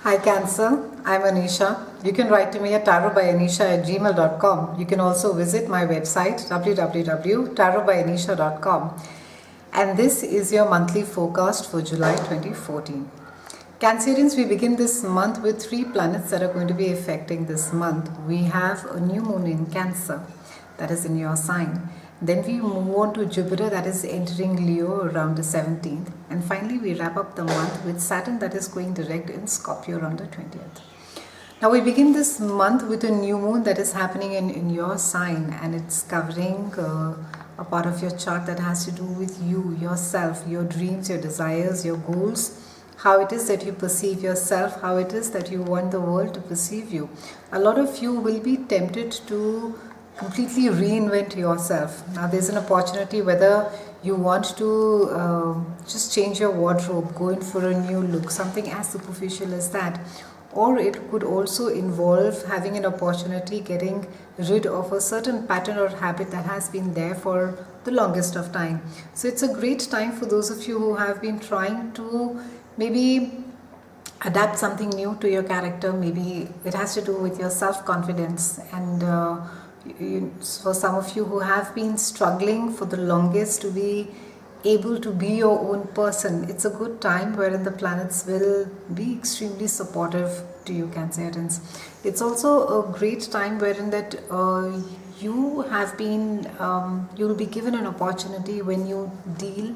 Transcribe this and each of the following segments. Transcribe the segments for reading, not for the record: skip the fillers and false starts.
Hi Cancer, I'm Anisha. You can write to me at tarotbyanisha@gmail.com. You can also visit my website www.tarotbyanisha.com. And this is your monthly forecast for July 2014. Cancerians, we begin this month with 3 planets that are going to be affecting this month. We have a new moon in Cancer, that is in your sign. Then we move on to Jupiter, that is entering Leo around the 17th. And finally, we wrap up the month with Saturn, that is going direct in Scorpio around the 20th. Now, we begin this month with a new moon that is happening in your sign, and it's covering a part of your chart that has to do with you, yourself, your dreams, your desires, your goals, how it is that you perceive yourself, how it is that you want the world to perceive you. A lot of you will be tempted to completely reinvent yourself. Now there's an opportunity whether you want to just change your wardrobe, go in for a new look, something as superficial as that, or it could also involve having an opportunity getting rid of a certain pattern or habit that has been there for the longest of time. So it's a great time for those of you who have been trying to maybe adapt something new to your character. Maybe it has to do with your self-confidence, and for some of you who have been struggling for the longest to be able to be your own person, it's a good time wherein the planets will be extremely supportive to you, Cancerians. It's also a great time wherein that you have been you'll be given an opportunity when you deal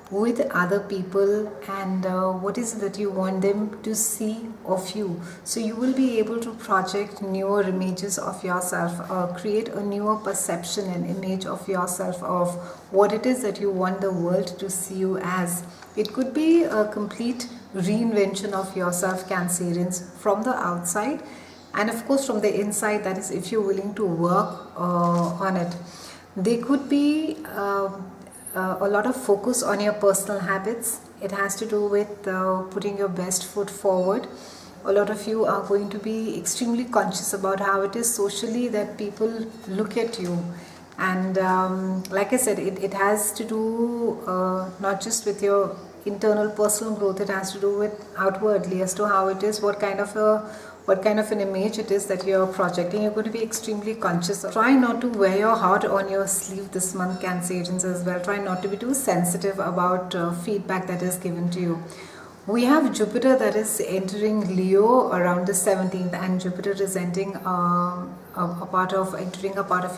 with other people, and what is it that you want them to see of you. So you will be able to project newer images of yourself, create a newer perception and image of yourself, of what it is that you want the world to see you as. It could be a complete reinvention of yourself, Cancerians, from the outside, and of course from the inside, that is if you're willing to work on it. They could be a lot of focus on your personal habits. It has to do with putting your best foot forward. A lot of you are going to be extremely conscious about how it is socially that people look at you. And like I said, it has to do not just with your internal personal growth, it has to do with outwardly as to how it is, what kind of an image it is that you're projecting. You're going to be extremely conscious. Try not to wear your heart on your sleeve this month, Cancerians, as well. Try not to be too sensitive about feedback that is given to you. We have Jupiter that is entering Leo around the 17th, and Jupiter is entering a part of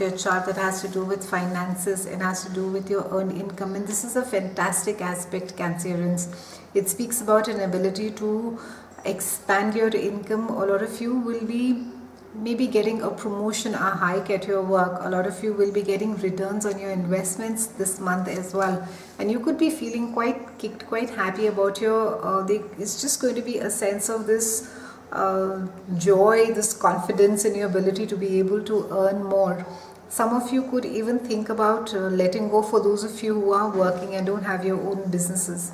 your chart that has to do with finances. It has to do with your earned income, and this is a fantastic aspect, Cancerians. It speaks about an ability to expand your income. A lot of you will be maybe getting a promotion, a hike at your work. A lot of you will be getting returns on your investments this month as well, and you could be feeling quite kicked, quite happy about your it's just going to be a sense of this joy, this confidence in your ability to be able to earn more. Some of you could even think about letting go. For those of you who are working and don't have your own businesses,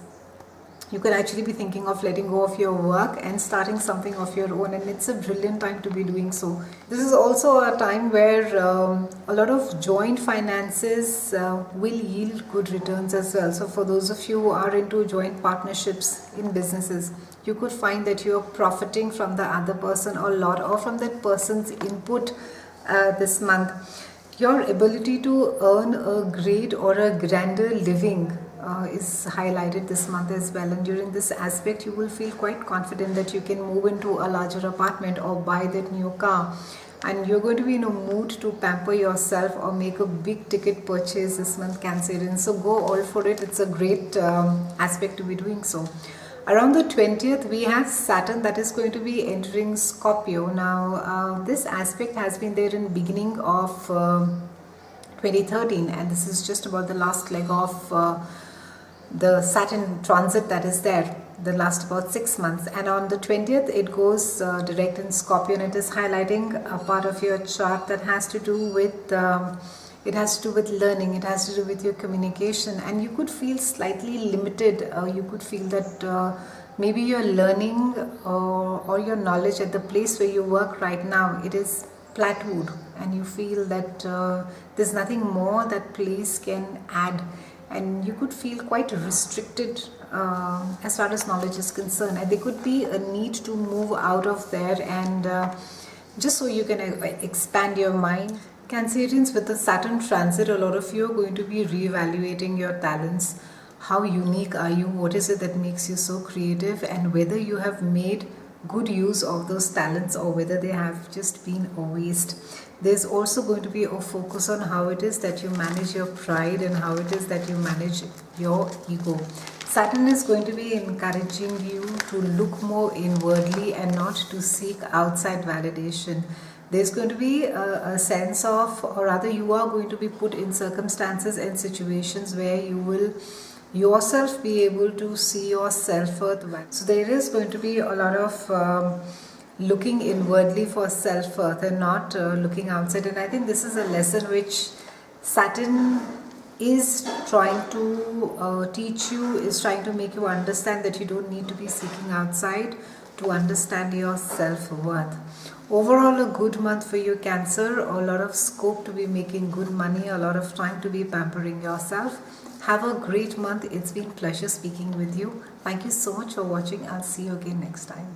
you could actually be thinking of letting go of your work and starting something of your own, and it's a brilliant time to be doing so. This is also a time where a lot of joint finances will yield good returns as well. So for those of you who are into joint partnerships in businesses, you could find that you're profiting from the other person a lot, or from that person's input this month. Your ability to earn a great or a grander living is highlighted this month as well, and during this aspect you will feel quite confident that you can move into a larger apartment or buy that new car, and you're going to be in a mood to pamper yourself or make a big ticket purchase this month, Cancerian. So go all for it. It's a great aspect to be doing so. Around the 20th, we have Saturn that is going to be entering Scorpio. Now, this aspect has been there in beginning of 2013, and this is just about the last leg of the Saturn transit that is there, the last about 6 months. And on the 20th, it goes direct in Scorpio, and it is highlighting a part of your chart that has to do with it has to do with learning, it has to do with your communication, and you could feel slightly limited. You could feel that maybe your learning or your knowledge at the place where you work right now, it is plateaued, and you feel that there's nothing more that place can add. and you could feel quite restricted as far as knowledge is concerned, and there could be a need to move out of there and just so you can expand your mind. Cancerians, with the Saturn transit, a lot of you are going to be reevaluating your talents. How unique are you? What is it that makes you so creative? And whether you have made good use of those talents or whether they have just been a waste. There's also going to be a focus on how it is that you manage your pride and how it is that you manage your ego. Saturn is going to be encouraging you to look more inwardly and not to seek outside validation. There's going to be a sense of, or rather you are going to be put in circumstances and situations where you will yourself be able to see your self-worth. So there is going to be a lot of looking inwardly for self-worth and not looking outside. And I think this is a lesson which Saturn is trying to teach you, is trying to make you understand that you don't need to be seeking outside to understand your self-worth. Overall, a good month for you, Cancer. A lot of scope to be making good money, a lot of time to be pampering yourself. Have a great month. It's been a pleasure speaking with you. Thank you so much for watching. I'll see you again next time.